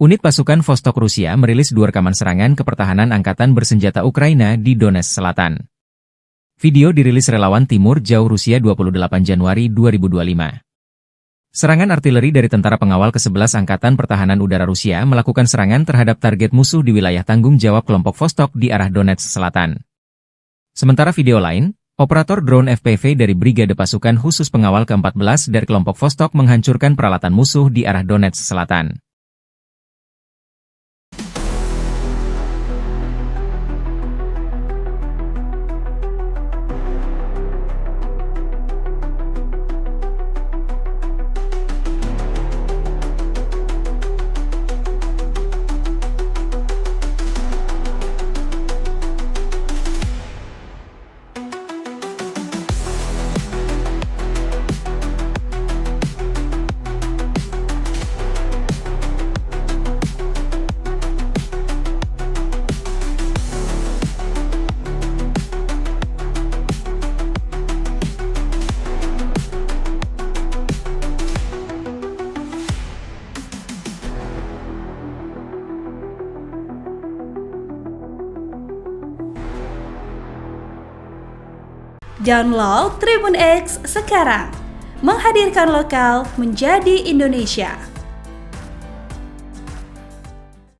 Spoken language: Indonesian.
Unit pasukan Vostok Rusia merilis 2 rekaman serangan ke pertahanan angkatan bersenjata Ukraina di Donetsk Selatan. Video dirilis relawan Timur Jauh Rusia 28 Januari 2025. Serangan artileri dari Tentara Pengawal ke-11 Angkatan Pertahanan Udara Rusia melakukan serangan terhadap target musuh di wilayah tanggung jawab kelompok Vostok di arah Donetsk Selatan. Sementara video lain, operator drone FPV dari Brigade Pasukan Khusus Pengawal ke-14 dari kelompok Vostok menghancurkan peralatan musuh di arah Donetsk Selatan. Download Tribun X sekarang, menghadirkan lokal menjadi Indonesia.